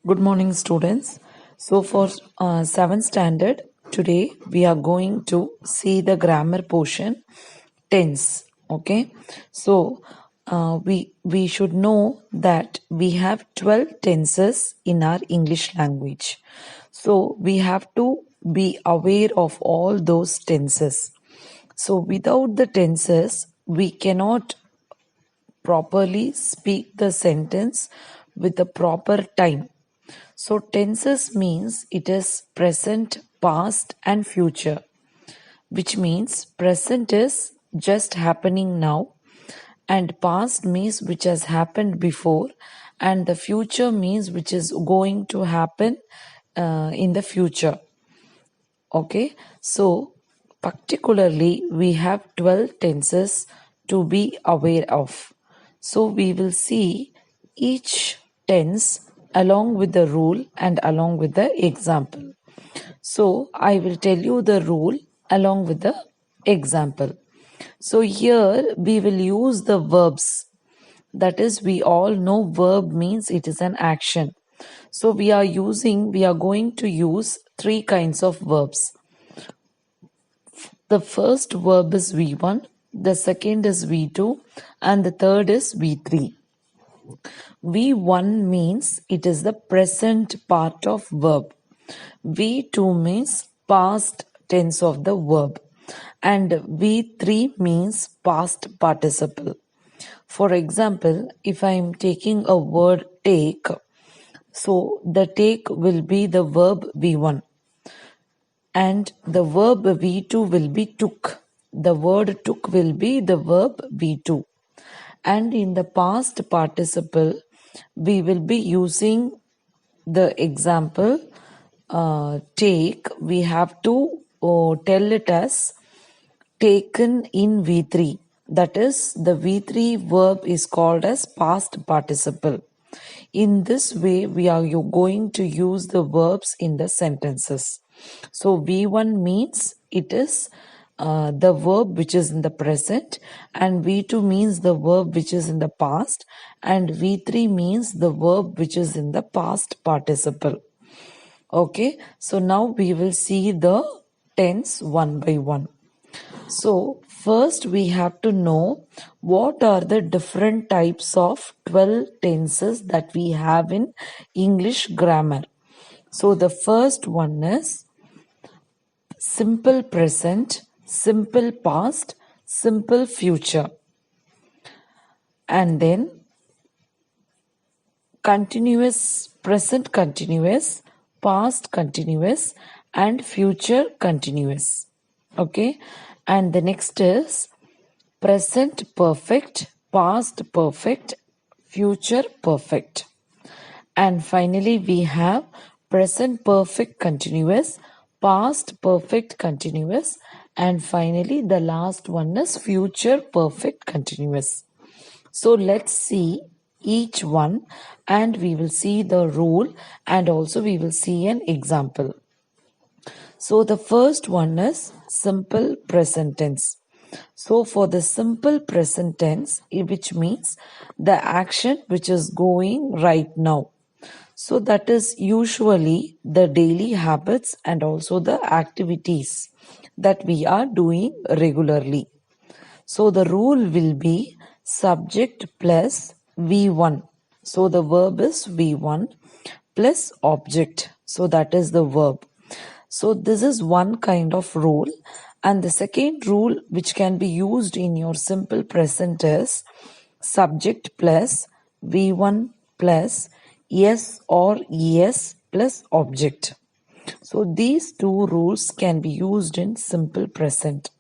Good morning, students. So, for 7th standard, today we are going to see the grammar portion tense. Okay, so we should know that we have 12 tenses in our English language. So, we have to be aware of all those tenses. So, without the tenses, we cannot properly speak the sentence with the proper time. So tenses means it is present, past and future, which means present is just happening now and past means which has happened before and the future means which is going to happen in the future. Okay, so particularly we have 12 tenses to be aware of. So we will see each tense along with the rule and along with the example. So I will tell you the rule along with the example. So here we will use the verbs. That is, we all know verb means it is an action. So we are going to use three kinds of verbs. The first verb is V1, the second is V2, and the third is V3. V1 means it is the present part of verb. V2 means past tense of the verb. And V3 means past participle. For example, if I am taking a word take, so the take will be the verb V1 and the verb V2 will be took. The word took will be the verb V2. And in the past participle, we will be using the example take. We have to tell it as taken in V3. That is, the V3 verb is called as past participle. In this way, we are going to use the verbs in the sentences. So V1 means it is the verb which is in the present, and V2 means the verb which is in the past, and V3 means the verb which is in the past participle. Okay, so now we will see the tense one by one. So first we have to know what are the different types of 12 tenses that we have in English grammar. So the first one is simple present, simple past, simple future, and then continuous, present continuous, past continuous, and future continuous. Okay, and the next is present perfect, past perfect, future perfect. And finally we have present perfect continuous, past perfect continuous, and finally the last one is future perfect continuous. So let's see each one and we will see the rule and also we will see an example. So the first one is simple present tense. So for the simple present tense, which means the action which is going right now. So that is usually the daily habits and also the activities that we are doing regularly. So the rule will be subject plus V1. So the verb is V1 plus object. So that is the verb. So this is one kind of rule. And the second rule which can be used in your simple present is subject plus V1 plus yes or es plus object. So these two rules can be used in simple present.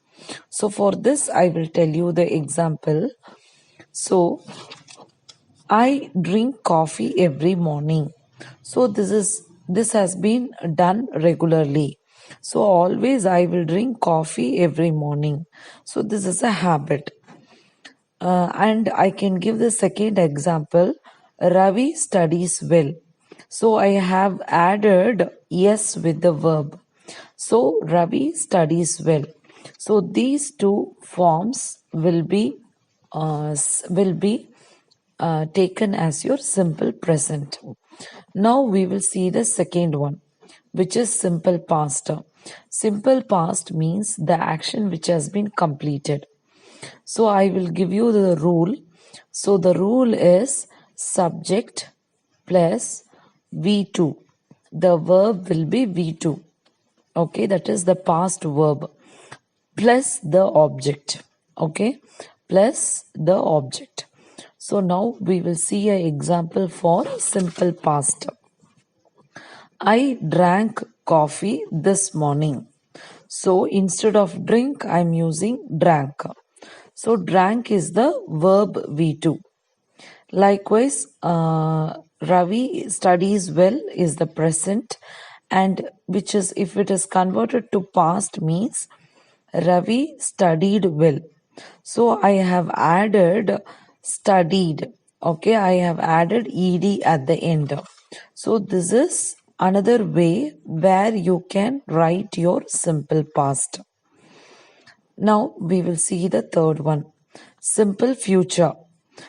So for this I will tell you the example. So I drink coffee every morning. So this has been done regularly. So always I will drink coffee every morning. So this is a habit. And I can give the second example. Ravi studies well. So I have added yes with the verb. So Ravi studies well. So these two forms will be taken as your simple present. Now we will see the second one, which is simple past. Simple past means the action which has been completed. So I will give you the rule. So the rule is subject plus V2. The verb will be V2. Okay, that is the past verb plus the object. Okay, plus the object. So now we will see an example for simple past. I drank coffee this morning. So instead of drink, I am using drank. So drank is the verb V2. Likewise, Ravi studies well is the present, and which is, if it is converted to past, means Ravi studied well. So I have added studied. Okay, I have added ed at the end. So this is another way where you can write your simple past. Now we will see the third one. Simple future.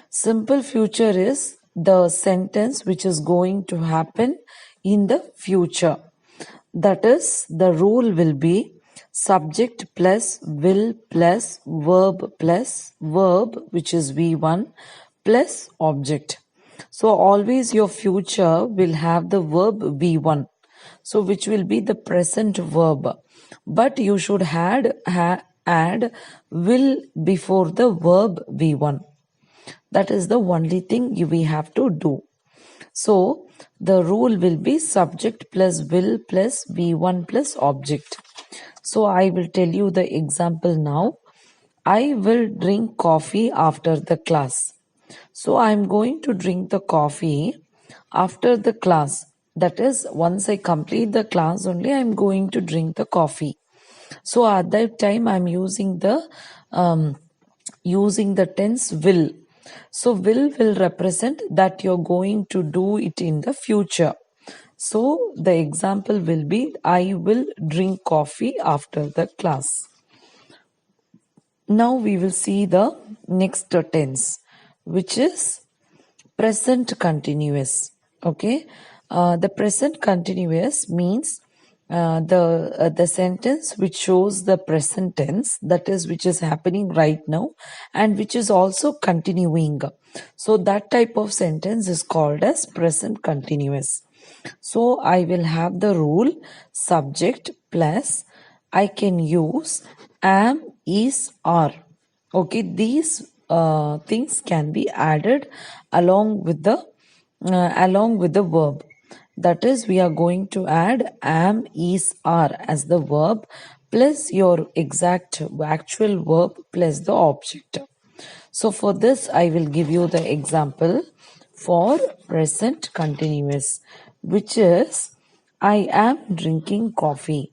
Simple future is the sentence which is going to happen in the future. That is, the rule will be subject plus will plus verb, which is V1, plus object. So always your future will have the verb V1. So which will be the present verb. But you should add will before the verb V1. That is the only thing we have to do. So the rule will be subject plus will plus V1 plus object. So I will tell you the example now. I will drink coffee after the class. So I am going to drink the coffee after the class. That is, once I complete the class only, I am going to drink the coffee. So at that time, I am using the tense will. So will represent that you're going to do it in the future. So the example will be, I will drink coffee after the class. Now we will see the next tense, which is present continuous. Okay, the present continuous means the sentence which shows the present tense, that is, which is happening right now and which is also continuing. So that type of sentence is called as present continuous. So I will have the rule subject plus I can use am, is, are. Okay, these things can be added along with the verb. That is, we are going to add am, is, are as the verb plus your actual verb plus the object. So for this, I will give you the example for present continuous, which is I am drinking coffee.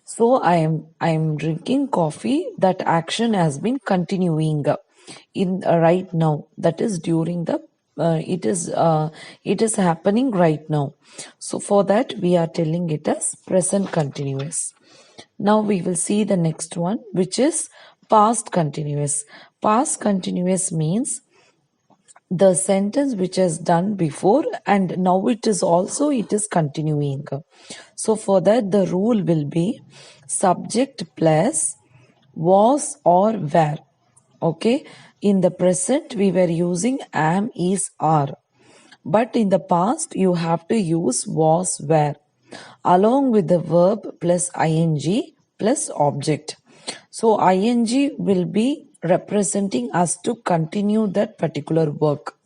So I am drinking coffee. That action has been continuing in right now. That is during the it is happening right now. So for that we are telling it as present continuous. Now we will see the next one, which is past continuous. Past continuous means the sentence which has done before and now it is continuing. So for that the rule will be subject plus was or were. Okay, in the present we were using am, is, are, but in the past you have to use was, were along with the verb plus ing plus object. So ing will be representing us to continue that particular work.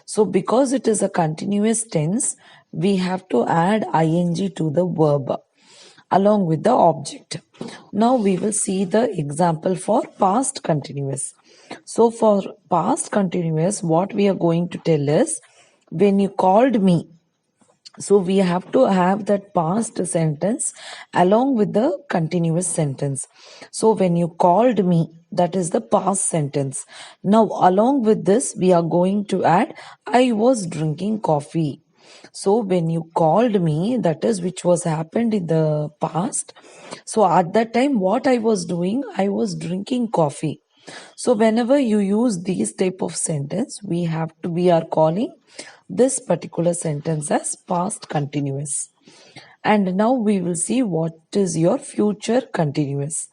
So because it is a continuous tense, we have to add ing to the verb along with the object. Now we will see the example for past continuous. So for past continuous, what we are going to tell is, when you called me. So we have to have that past sentence along with the continuous sentence. So when you called me, that is the past sentence. Now along with this, we are going to add, I was drinking coffee. So when you called me, that is which was happened in the past. So at that time, what I was doing, I was drinking coffee. So whenever you use these type of sentence, we are calling this particular sentence as past continuous. And now we will see what is your future continuous.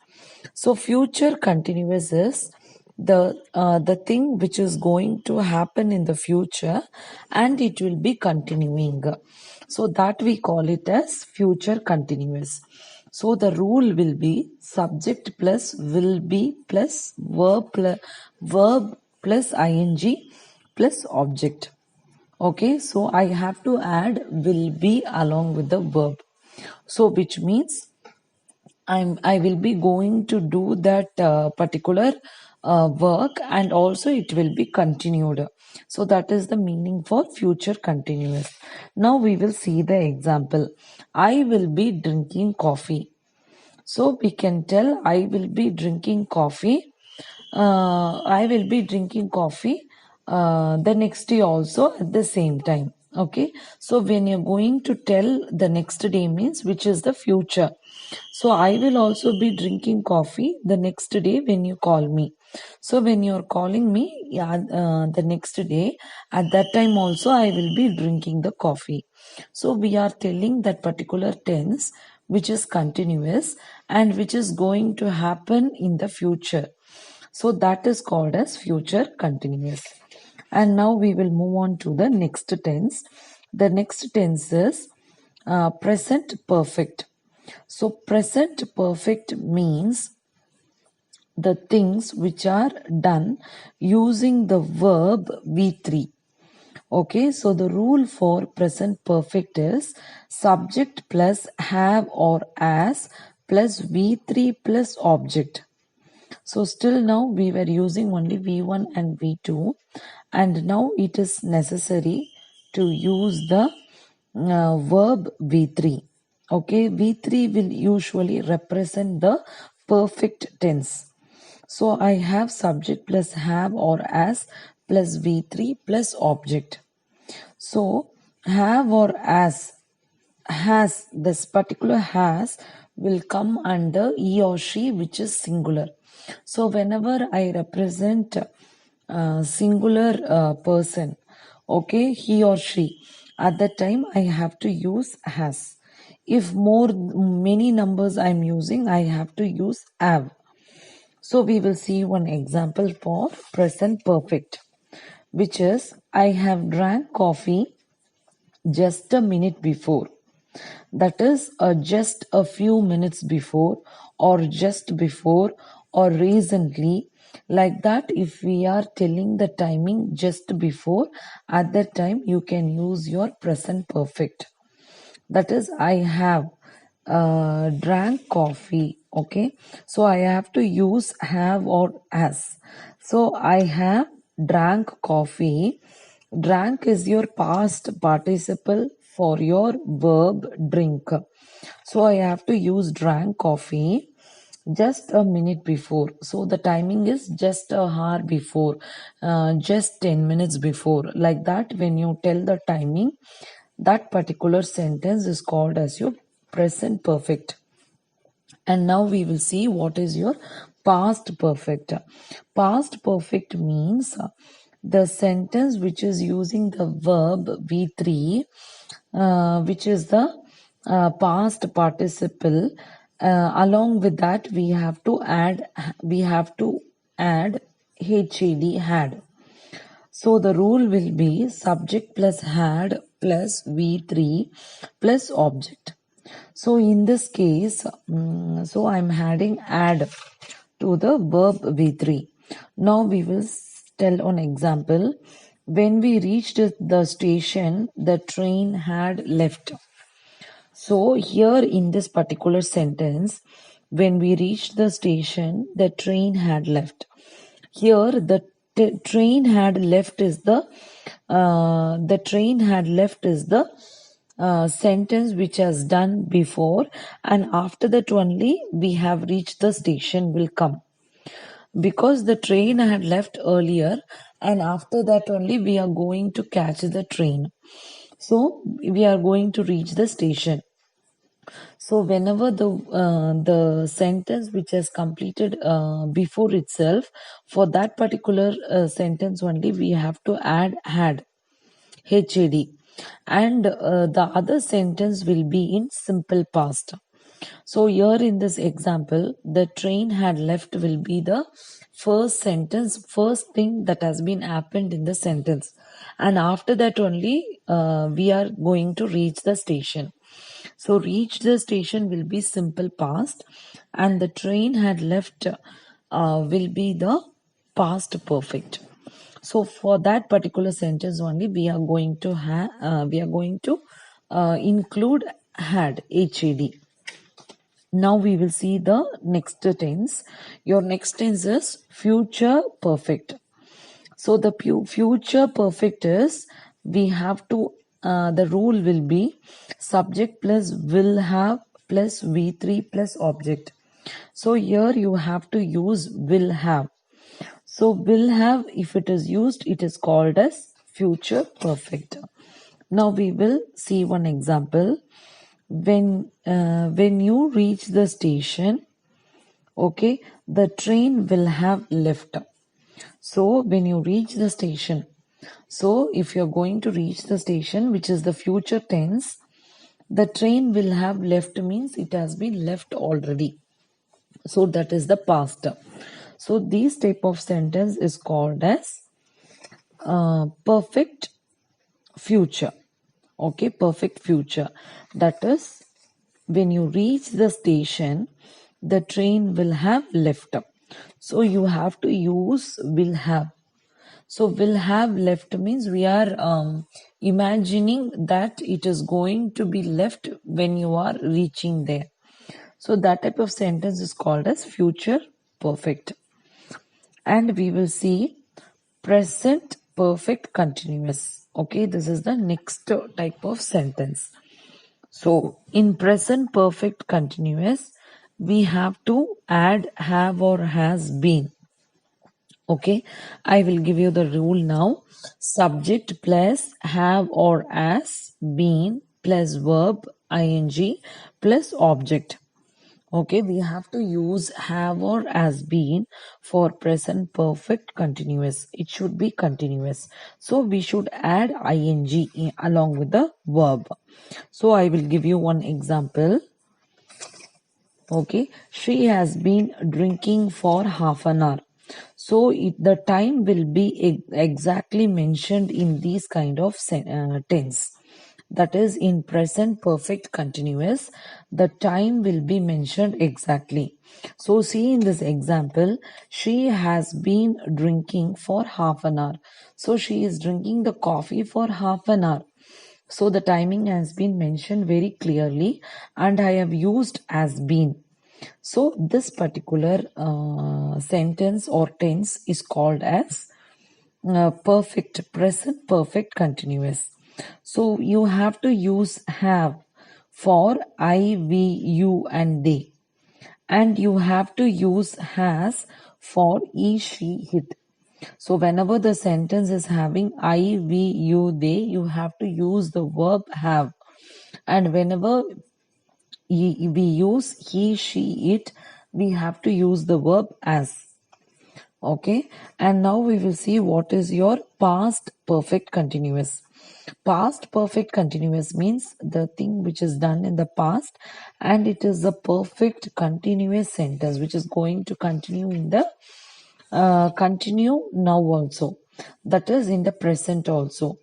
So future continuous is the thing which is going to happen in the future and it will be continuing. So that we call it as future continuous. So the rule will be subject plus will be plus verb plus ing plus object. Okay, so I have to add will be along with the verb. So which means I will be going to do that particular work and also it will be continued. So that is the meaning for future continuous. Now we will see the example. I will be drinking coffee. So we can tell I will be drinking coffee. I will be drinking coffee the next day also at the same time. Okay. So when you're going to tell the next day means which is the future. So I will also be drinking coffee the next day when you call me. So when you're calling me, yeah, the next day, at that time also I will be drinking the coffee. So we are telling that particular tense which is continuous and which is going to happen in the future. So that is called as future continuous. And now we will move on to the next tense. The next tense is present perfect. So present perfect means the things which are done using the verb V3. Okay, so the rule for present perfect is subject plus have or as plus V3 plus object. So still now we were using only V1 and V2 and now it is necessary to use the verb V3. Okay, V3 will usually represent the perfect tense. So I have subject plus have or as plus V3 plus object. So have or as has, this particular has will come under he or she which is singular. So whenever I represent singular person, okay, he or she, at that time I have to use has. If many numbers I'm using, I have to use have. So we will see one example for present perfect, which is I have drank coffee just a minute before. That is just a few minutes before or just before or recently. Like that, if we are telling the timing just before, at that time you can use your present perfect. That is I have drank coffee. Okay, so I have to use have or as. So I have drank coffee. Drank is your past participle for your verb drink. So I have to use drank coffee just a minute before. So the timing is just a hour before, just 10 minutes before. Like that, when you tell the timing, that particular sentence is called as your present perfect. And now we will see what is your past perfect. Past perfect means the sentence which is using the verb V3, which is the past participle. Along with that, we have to add had. Had. So the rule will be subject plus had plus V3 plus object. So in this case, so I'm adding add to the verb V3. Now we will tell an example. When we reached the station, the train had left. So here in this particular sentence, when we reached the station, the train had left. Here the train had left is the sentence which has done before, and after that only we have reached the station will come, because the train had left earlier and after that only we are going to catch the train. So we are going to reach the station. So whenever the sentence which has completed before itself, for that particular sentence only we have to add had, HAD, and the other sentence will be in simple past. So here in this example, the train had left will be the first sentence, first thing that has been happened in the sentence, and after that only we are going to reach the station. So reach the station will be simple past, and the train had left will be the past perfect. So for that particular sentence only we are going to include had, HAD. Now we will see the next tense. Your next tense is future perfect. So the future perfect is, we have to, the rule will be subject plus will have plus V3 plus object. So here you have to use will have. So will have, if it is used, it is called as future perfect. Now we will see one example. When you reach the station, okay, the train will have left. So when you reach the station, so if you're going to reach the station, which is the future tense, the train will have left means it has been left already. So that is the past. So this type of sentence is called as perfect future. Okay, perfect future. That is, when you reach the station, the train will have left. So you have to use will have. So will have left means we are imagining that it is going to be left when you are reaching there. So that type of sentence is called as future perfect. And we will see present perfect continuous. Okay, this is the next type of sentence. So in present perfect continuous, we have to add have or has been. Okay, I will give you the rule now. Subject plus have or as, been plus verb ing plus object. Okay, we have to use have or as been for present perfect continuous. It should be continuous. So we should add ing along with the verb. So I will give you one example. Okay, she has been drinking for half an hour. So the time will be exactly mentioned in these kind of tense. That is, in present perfect continuous, the time will be mentioned exactly. So see in this example, she has been drinking for half an hour. So she is drinking the coffee for half an hour. So the timing has been mentioned very clearly, and I have used as been. So this particular sentence or tense is called as perfect, present perfect continuous. So you have to use have for I, we, you and they, and you have to use has for he, she, it. So whenever the sentence is having I, we, you, they, you have to use the verb have, and whenever we use he, she, it, we have to use the verb as. Okay, and now we will see what is your past perfect continuous. Past perfect continuous means the thing which is done in the past, and it is a perfect continuous sentence which is going to continue in the continue now also, that is in the present also.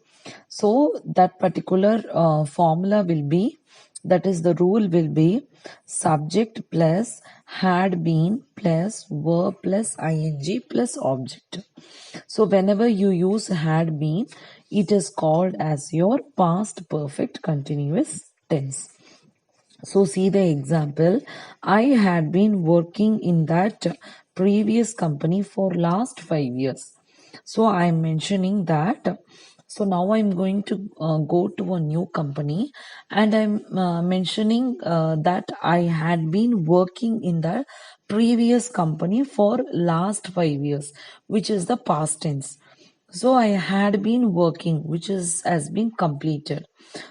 So that particular formula will be, that is the rule will be subject plus had been plus verb plus ing plus object. So whenever you use had been, it is called as your past perfect continuous tense. So see the example. I had been working in that previous company for last 5 years. So I'm mentioning that. So now I'm going to go to a new company, and I'm mentioning that I had been working in the previous company for last 5 years, which is the past tense. So I had been working, which is has been completed.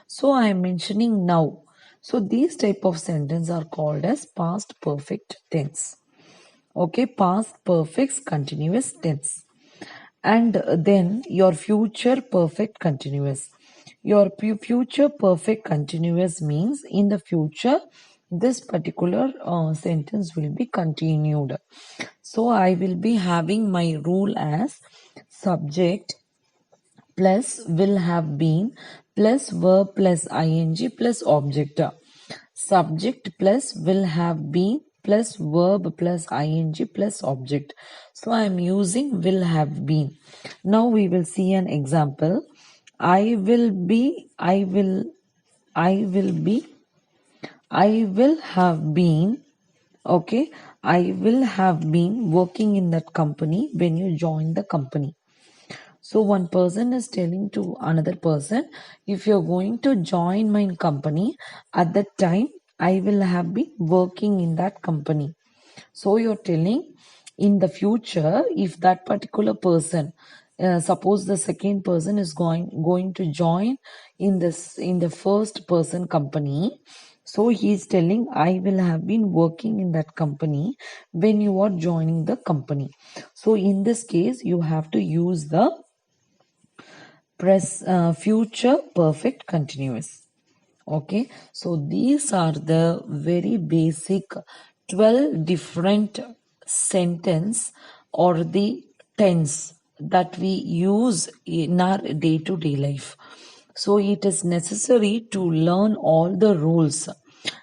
So I am mentioning now. So these type of sentence are called as past perfect tense. Okay, past perfect continuous tense. And then your future perfect continuous. Your future perfect continuous means in the future this particular sentence will be continued. So I will be having my rule as subject plus will have been plus verb plus ing plus object. Subject plus will have been plus verb plus ing plus object. So I am using will have been. Now we will see an example. I will be, I will, I will be, I will have been, okay, I will have been working in that company when you join the company. So one person is telling to another person, if you're going to join my company, at that time I will have been working in that company. So you're telling in the future, if that particular person, suppose the second person is going to join in the first person company. So he is telling, I will have been working in that company when you are joining the company. So in this case, you have to use the future perfect continuous. Okay, so these are the very basic 12 different sentence or the tense that we use in our day-to-day life. So it is necessary to learn all the rules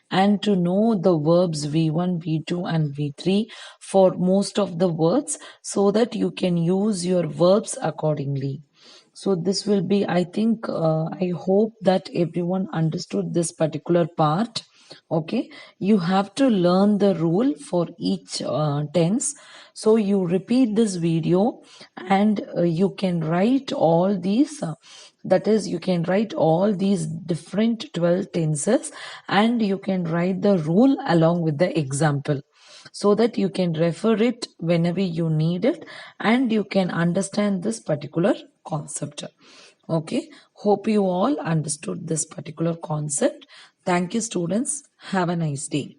and to know the verbs V1, V2 and V3 for most of the words so that you can use your verbs accordingly. So this will be, I think, I hope that everyone understood this particular part. Okay, you have to learn the rule for each tense. So you repeat this video and you can write all these. That is, you can write all these different 12 tenses and you can write the rule along with the example so that you can refer it whenever you need it and you can understand this particular concept. Okay, hope you all understood this particular concept. Thank you, students. Have a nice day.